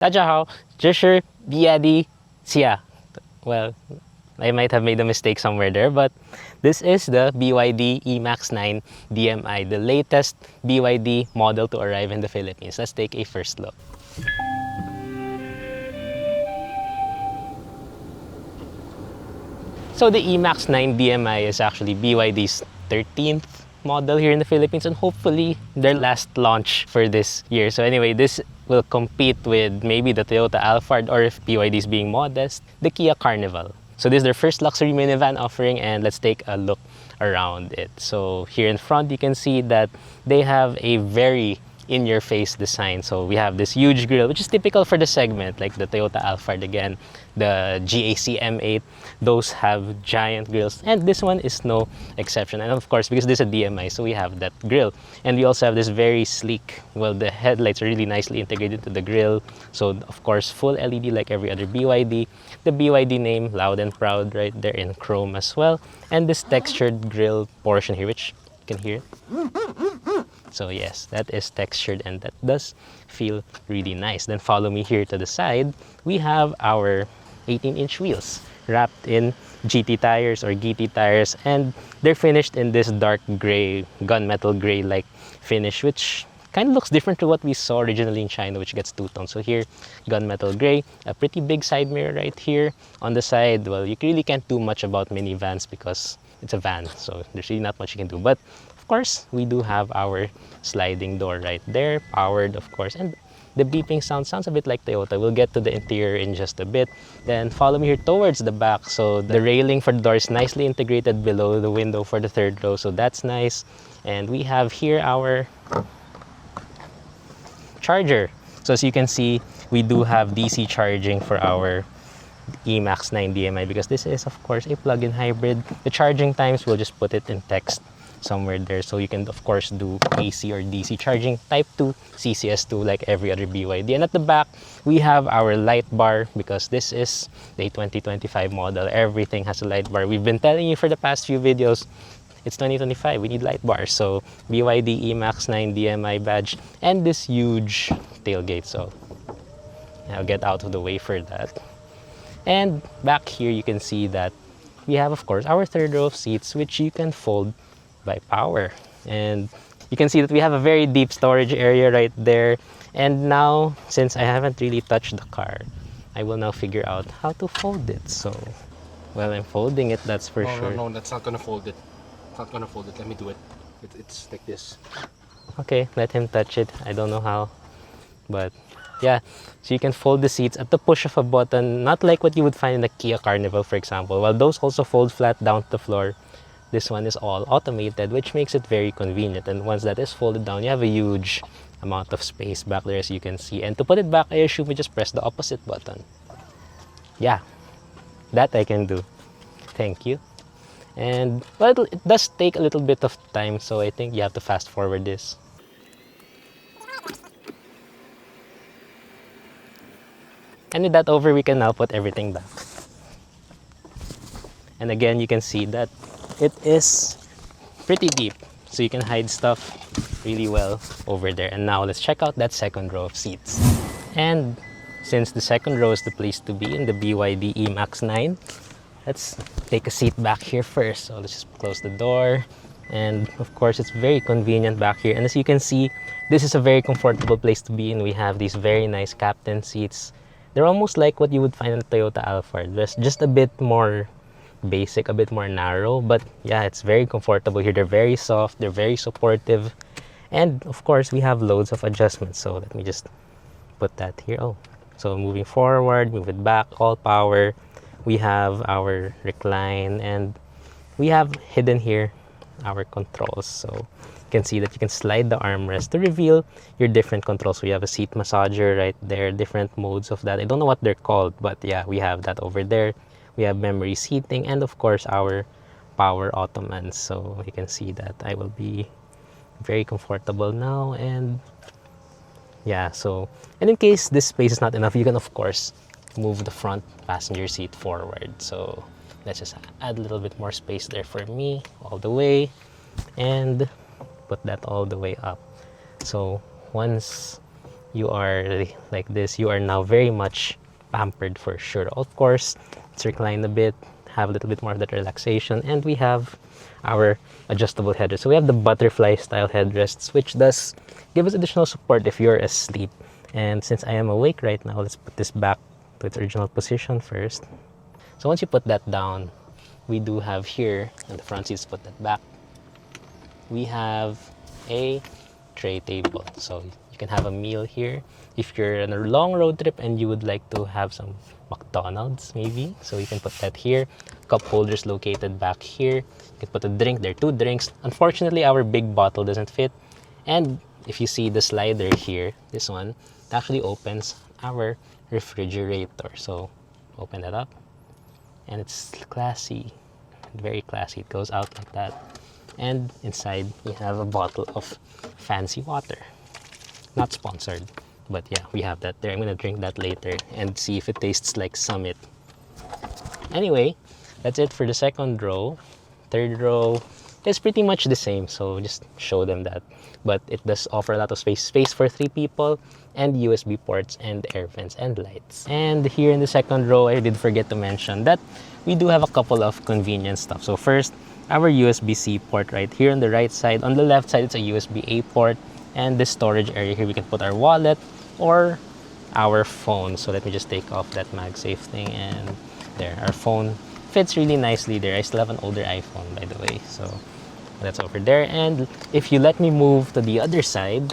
大家好，这是 BYD Xia. Well, I might have made a mistake somewhere there, but this is the BYD eMax 9 DMI, the latest BYD model to arrive in the Philippines. Let's take a first look. So the eMax 9 DMI is actually BYD's 13th model here in the Philippines and hopefully their last launch for this year. So anyway, this will compete with maybe the Toyota Alphard, or if BYD is being modest, the Kia Carnival. So this is their first luxury minivan offering, and let's take a look around it. So here in front you can see that they have a very in-your-face design. So we have this huge grille, which is typical for the segment, like the Toyota Alphard again, the GAC M8. Those have giant grills, and this one is no exception. And of course, because this is a DMI, so we have that grille. And we also have this very sleek, well, the headlights are really nicely integrated to the grille. So of course, full LED like every other BYD. The BYD name, loud and proud, right there in chrome as well. And this textured grille portion here, which you can hear. So yes, that is textured and that does feel really nice. Then follow me here to the side. We have our 18-inch wheels wrapped in GT tires or GT tires, and they're finished in this dark gray, gunmetal gray like finish, which kind of looks different to what we saw originally in China, which gets two-tone. So here, gunmetal gray, a pretty big side mirror right here. On the side, well, you really can't do much about minivans because it's a van, so there's really not much you can do. But of course, we do have our sliding door right there, powered of course, and the beeping sounds a bit like Toyota. We'll get to the interior in just a bit. Then follow me here towards the back. So the railing for the door is nicely integrated below the window for the third row, so that's nice. And we have here our charger. So as you can see, we do have DC charging for our eMax 9 DMI because this is of course a plug-in hybrid. The charging times, we'll just put it in text somewhere there, so you can of course do AC or DC charging, type 2, CCS2 like every other BYD. And at the back we have our light bar because this is the 2025 model. Everything has a light bar. We've been telling you for the past few videos, it's 2025, we need light bars. So BYD eMax 9 DMI badge and this huge tailgate, so I'll get out of the way for that. And back here you can see that we have of course our third row of seats, which you can fold by power. And you can see that we have a very deep storage area right there. And now, since I haven't really touched the car, I will now figure out how to fold it. So, well, I'm folding it, that's for sure. No, that's not gonna fold it. It's not gonna fold it. Let me do it. It's like this. Okay, let him touch it. I don't know how, but yeah. So you can fold the seats at the push of a button, not like what you would find in the Kia Carnival, for example. While those also fold flat down to the floor, this one is all automated, which makes it very convenient. And once that is folded down, you have a huge amount of space back there, as you can see. And to put it back, I assume we just press the opposite button. Yeah, that I can do. Thank you. And well, it does take a little bit of time, so I think you have to fast forward this. And with that over, we can now put everything back. And again, you can see that it is pretty deep, so you can hide stuff really well over there. And now let's check out that second row of seats. And since the second row is the place to be in the BYD eMax 9, let's take a seat back here first. So let's just close the door. And of course, it's very convenient back here. And as you can see, this is a very comfortable place to be in. We have these very nice captain seats. They're almost like what you would find in a Toyota Alphard. There's just a bit more basic, a bit more narrow, but yeah, it's very comfortable here. They're very soft, they're very supportive, and of course we have loads of adjustments. So let me just put that here. Oh, so moving forward, move it back, all power. We have our recline, and we have hidden here our controls. So you can see that you can slide the armrest to reveal your different controls. We have a seat massager right there, different modes of that. I don't know what they're called, but yeah, we have that over there. We have memory seating, and of course our power ottomans. So you can see that I will be very comfortable now. And yeah, so, and in case this space is not enough, you can of course move the front passenger seat forward. So let's just add a little bit more space there for me all the way, and put that all the way up. So once you are like this, you are now very much pampered for sure. Of course, let's recline a bit, have a little bit more of that relaxation, and we have our adjustable headrest. So we have the butterfly style headrests, which does give us additional support if you're asleep. And since I am awake right now, let's put this back to its original position first. So once you put that down, we do have here on the front seats, put that back, we have a tray table. So you can have a meal here if you're on a long road trip and you would like to have some McDonald's maybe. So you can put that here. Cup holders located back here. You can put a drink. There are 2 drinks. Unfortunately, our big bottle doesn't fit. And if you see the slider here, this one, it actually opens our refrigerator. So open that up and it's classy, very classy. It goes out like that. And inside we have a bottle of fancy water. Not sponsored, but yeah, we have that there. I'm gonna drink that later and see if it tastes like Summit. Anyway, that's it for the second row. Third row is pretty much the same, so just show them that. But it does offer a lot of space for 3 people, and USB ports and air vents and lights. And here in the second row, I did forget to mention that we do have a couple of convenience stuff. So first, our USB-C port right here on the right side. On the left side, it's a USB-A port. And this storage area here, we can put our wallet or our phone. So let me just take off that MagSafe thing, and there, our phone fits really nicely there. I still have an older iPhone, by the way, so that's over there. And if you let me move to the other side,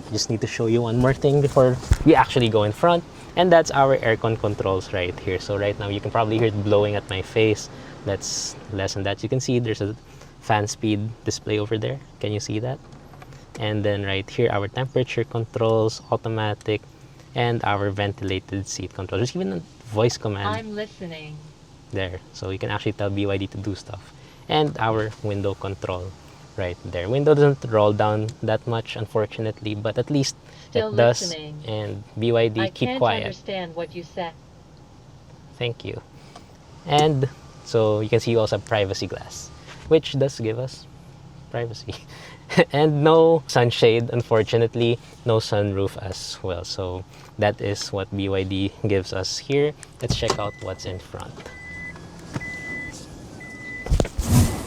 I just need to show you one more thing before we actually go in front, and that's our aircon controls right here. So right now you can probably hear it blowing at my face. Let's lessen that. You can see there's a fan speed display over there. Can you see that? And then right here, our temperature controls, automatic, and our ventilated seat controls. There's even a voice command. I'm listening. There, so you can actually tell BYD to do stuff. And our window control right there. Window doesn't roll down that much, unfortunately, but at least Still it does. listening. And BYD, I keep can't quiet. understand what you said. Thank you. And so you can see you also have privacy glass, which does give us privacy. And no sunshade, unfortunately, no sunroof as well. So that is what BYD gives us here. Let's check out what's in front.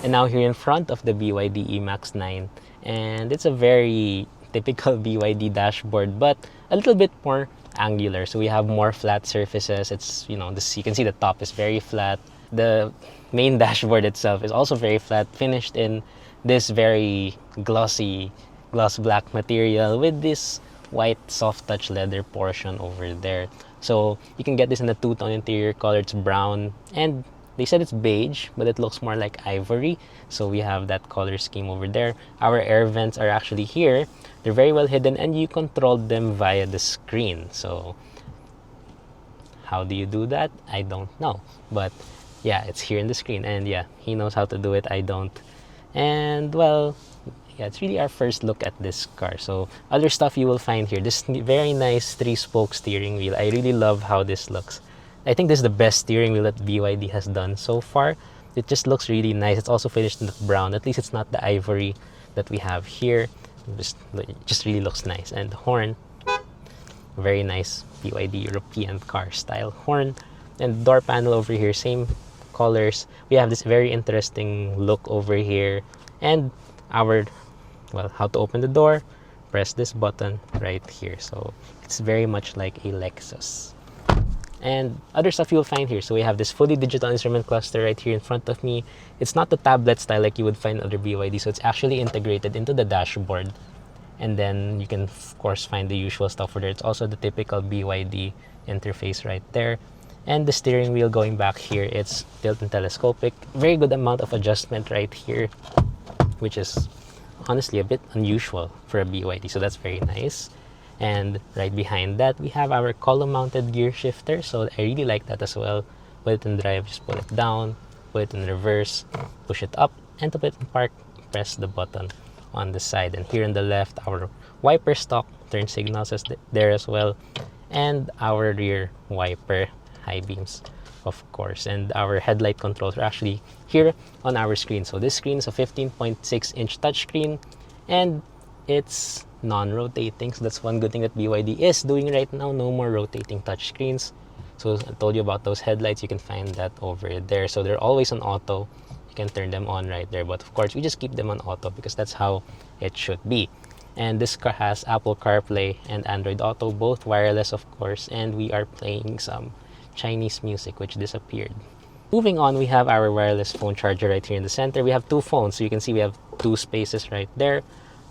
And now here in front of the BYD eMax 9, and it's a very typical BYD dashboard, but a little bit more angular. So we have more flat surfaces. It's, you know, this, you can see the top is very flat. The main dashboard itself is also very flat, finished in this very glossy gloss black material with this white soft touch leather portion over there. So you can get this in a 2-tone interior color. It's brown, and they said it's beige, but it looks more like ivory. So we have that color scheme over there. Our air vents are actually here. They're very well hidden, and you control them via the screen. So how do you do that? I don't know, but yeah, it's here in the screen. And yeah, he knows how to do it, I don't. And well, yeah, it's really our first look at this car. So other stuff you will find here, this very nice 3-spoke steering wheel. I really love how this looks. I think this is the best steering wheel that BYD has done so far. It just looks really nice. It's also finished in the brown. At least it's not the ivory that we have here. It just really looks nice. And the horn, very nice BYD European car style horn. And door panel over here, same colors. We have this very interesting look over here. And our, well, how to open the door, press this button right here. So it's very much like a Lexus. And other stuff you'll find here. So we have this fully digital instrument cluster right here in front of me. It's not the tablet style like you would find in other BYD. So it's actually integrated into the dashboard. And then you can, of course, find the usual stuff for there. It's also the typical BYD interface right there. And the steering wheel going back here, it's tilt and telescopic. Very good amount of adjustment right here, which is honestly a bit unusual for a BYD. So that's very nice. And right behind that, we have our column-mounted gear shifter. So I really like that as well. Put it in drive, just pull it down, put it in reverse, push it up, and to put it in park, press the button on the side. And here on the left, our wiper stalk, turn signals is there as well. And our rear wiper, high beams, of course. And our headlight controls are actually here on our screen. So this screen is a 15.6-inch touchscreen, and it's non-rotating. So that's one good thing that BYD is doing right now. No more rotating touchscreens. So I told you about those headlights. You can find that over there. So they're always on auto. You can turn them on right there. But of course, we just keep them on auto because that's how it should be. And this car has Apple CarPlay and Android Auto, both wireless of course. And we are playing some Chinese music which disappeared. Moving on, we have our wireless phone charger right here in the center. We have two phones, so you can see we have two spaces right there.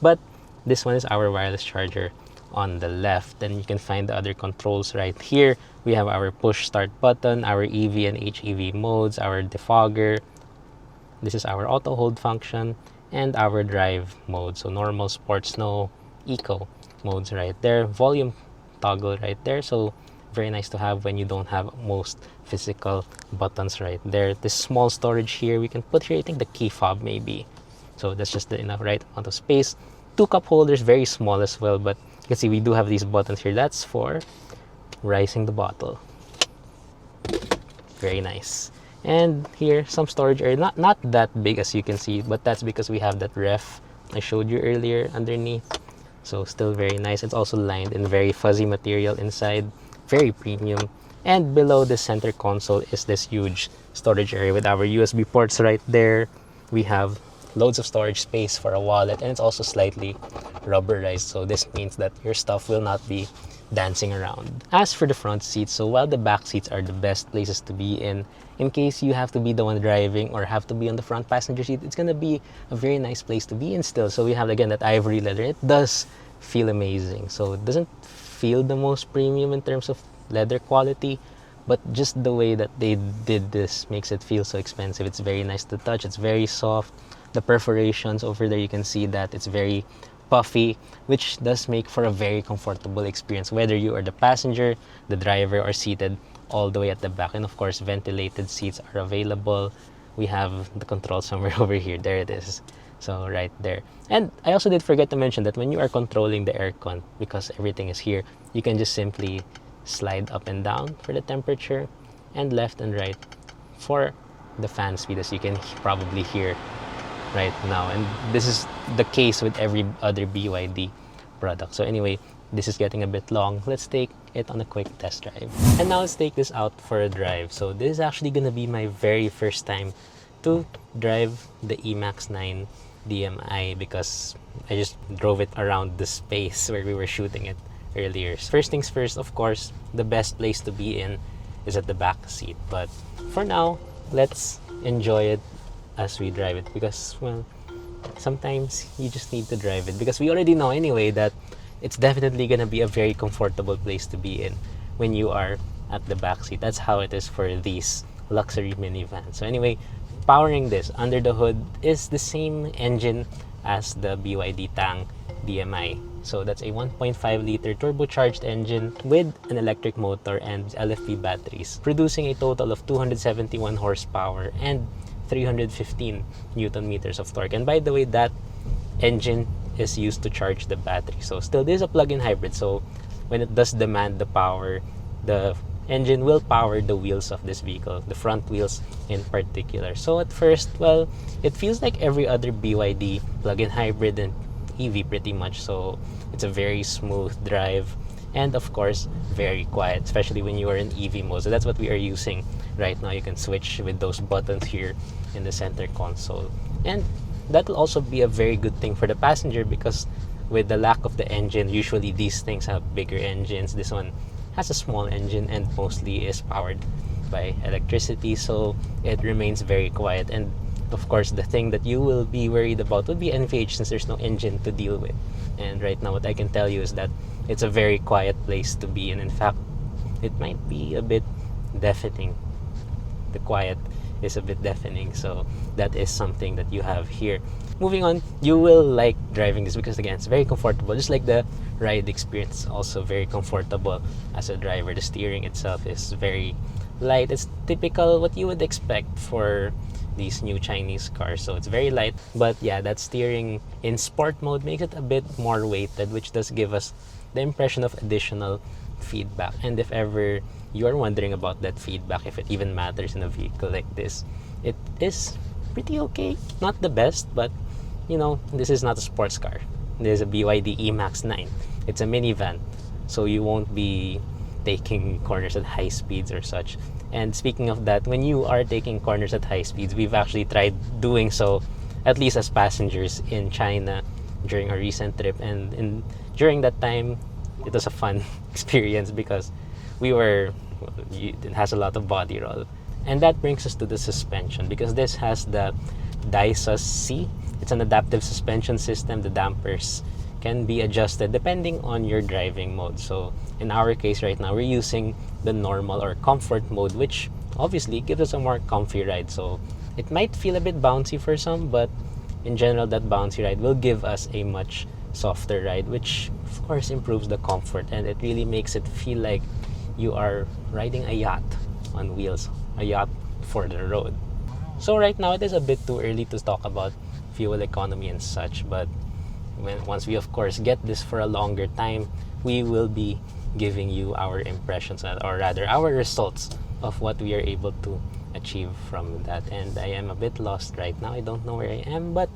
But this one is our wireless charger on the left. Then you can find the other controls right here. We have our push start button, our EV and HEV modes, our defogger. This is our auto hold function and our drive mode. So normal, sports, snow, eco modes right there. Volume toggle right there. So very nice to have when you don't have most physical buttons right there. This small storage here, we can put here, I think the key fob maybe. So that's just the enough right amount of space. Two cup holders, very small as well, but you can see we do have these buttons here. That's for rising the bottle. Very nice. And here, some storage area, not that big as you can see, but that's because we have that ref I showed you earlier underneath. So still very nice. It's also lined in very fuzzy material inside. Very premium. And below the center console is this huge storage area with our USB ports right there. We have loads of storage space for a wallet, and it's also slightly rubberized, so this means that your stuff will not be dancing around. As for the front seats, so while the back seats are the best places to be in case you have to be the one driving or have to be on the front passenger seat, it's gonna be a very nice place to be in still. So we have again that ivory leather. It does feel amazing. So it doesn't feel the most premium in terms of leather quality, but just the way that they did this makes it feel so expensive. It's very nice to touch. It's very soft. The perforations over there, you can see that it's very puffy, which does make for a very comfortable experience, whether you are the passenger, the driver, or seated all the way at the back. And of course, ventilated seats are available. We have the control somewhere over here. There it is. So right there. And I also did forget to mention that when you are controlling the aircon, because everything is here, you can just simply slide up and down for the temperature and left and right for the fan speed, as you can probably hear right now. And this is the case with every other BYD product. So anyway, this is getting a bit long. Let's take it on a quick test drive. And now let's take this out for a drive. So this is actually gonna be my very first time to drive the eMax 9 DMI, because I just drove it around the space where we were shooting it earlier. First things first, of course, the best place to be in is at the back seat. But for now, let's enjoy it as we drive it, because, well, sometimes you just need to drive it, because we already know anyway that it's definitely gonna be a very comfortable place to be in when you are at the back seat. That's how it is for these luxury minivans. So anyway, powering this under the hood is the same engine as the BYD Tang DMI. So that's a 1.5 liter turbocharged engine with an electric motor and LFP batteries, producing a total of 271 horsepower and 315 Newton meters of torque. And by the way, that engine is used to charge the battery. So still, this is a plug-in hybrid. So when it does demand the power, the engine will power the wheels of this vehicle, the front wheels in particular. So at first, well, it feels like every other BYD plug-in hybrid and EV pretty much. So it's a very smooth drive, and of course very quiet, especially when you are in EV mode. So that's what we are using right now. You can switch with those buttons here in the center console, and that will also be a very good thing for the passenger, because with the lack of the engine, usually these things have bigger engines. This one has a small engine and mostly is powered by electricity, so it remains very quiet. And of course, the thing that you will be worried about would be NVH, since there's no engine to deal with. And right now, what I can tell you is that it's a very quiet place to be in. In fact, it might be a bit deafening. The quiet is a bit deafening, so that is something that you have here. Moving on, you will like driving this because again, it's very comfortable. Just like the ride experience, also very comfortable as a driver. The steering itself is very light. It's typical what you would expect for these new Chinese cars. So it's very light, but yeah, that steering in sport mode makes it a bit more weighted, which does give us the impression of additional feedback. And if ever you are wondering about that feedback, if it even matters in a vehicle like this, it is pretty okay. Not the best, but you know, this is not a sports car. there's a BYD eMax 9. It's a minivan, so you won't be taking corners at high speeds or such. And speaking of that, when you are taking corners at high speeds, we've actually tried doing so, at least as passengers, in China during our recent trip. And during that time, it was a fun experience because it has a lot of body roll. And that brings us to the suspension, because this has the DISUS C. It's an adaptive suspension system. The dampers can be adjusted depending on your driving mode. So in our case right now, we're using the normal or comfort mode, which obviously gives us a more comfy ride. So it might feel a bit bouncy for some, but in general, that bouncy ride will give us a much softer ride, which of course improves the comfort, and it really makes it feel like you are riding a yacht on wheels, a yacht for the road. So right now, it is a bit too early to talk about fuel economy and such, but once we of course get this for a longer time, we will be giving you our impressions, or rather our results of what we are able to achieve from that. And I am a bit lost right now. I don't know where I am, but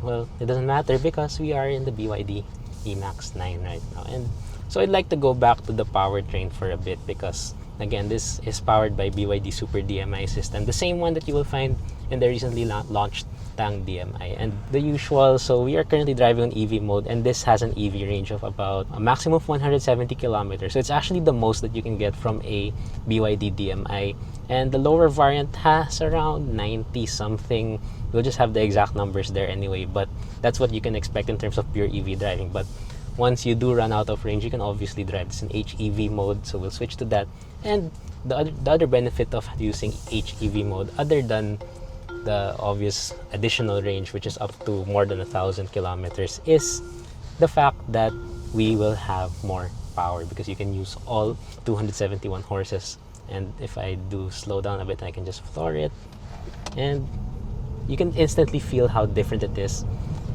well, it doesn't matter because we are in the BYD eMax 9 right now. And so I'd like to go back to the powertrain for a bit, because again, this is powered by BYD Super DMI system, the same one that you will find in the recently launched Tang DMI. And the usual, so we are currently driving on EV mode, and this has an EV range of about a maximum of 170 kilometers. So it's actually the most that you can get from a BYD DMI. And the lower variant has around 90 something. We'll just have the exact numbers there anyway, but that's what you can expect in terms of pure EV driving. But once you do run out of range, you can obviously drive this in HEV mode, so we'll switch to that. And the other benefit of using HEV mode, other than the obvious additional range, which is up to more than 1,000 kilometers, is the fact that we will have more power, because you can use all 271 horses. And if I do slow down a bit, I can just floor it, and you can instantly feel how different it is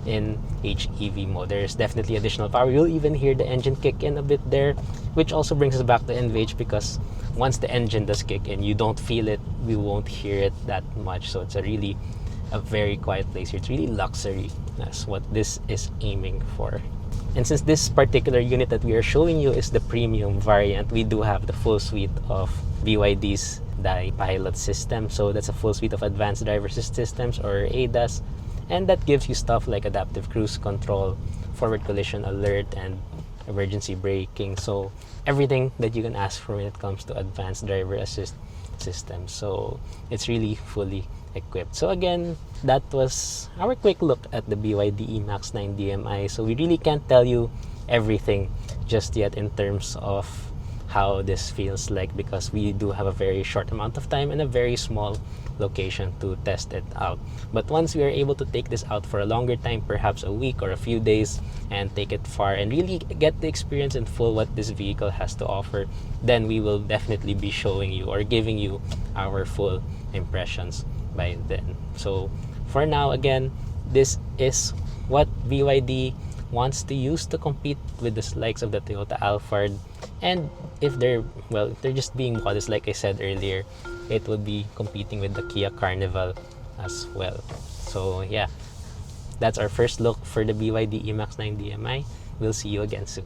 in HEV mode. There's definitely additional power. You'll even hear the engine kick in a bit there, which also brings us back to NVH, because once the engine does kick in, you don't feel it, we won't hear it that much. So it's a very quiet place here. It's really luxury. That's what this is aiming for. And since this particular unit that we are showing you is the premium variant, we do have the full suite of BYD's Pilot system. So that's a full suite of advanced driver assist systems, or ADAS, and that gives you stuff like adaptive cruise control, forward collision alert, and emergency braking. So everything that you can ask for when it comes to advanced driver assist systems. So it's really fully equipped. So again, that was our quick look at the BYD eMax 9 DMI. So we really can't tell you everything just yet in terms of how this feels like, because we do have a very short amount of time and a very small location to test it out. But once we are able to take this out for a longer time, perhaps a week or a few days, and take it far and really get the experience in full what this vehicle has to offer, then we will definitely be showing you or giving you our full impressions by then. So for now, again, this is what BYD wants to use to compete with the likes of the Toyota Alphard. And if they're just being modest, like I said earlier, it will be competing with the Kia Carnival as well. So yeah, that's our first look for the BYD eMax 9 DMI. We'll see you again soon.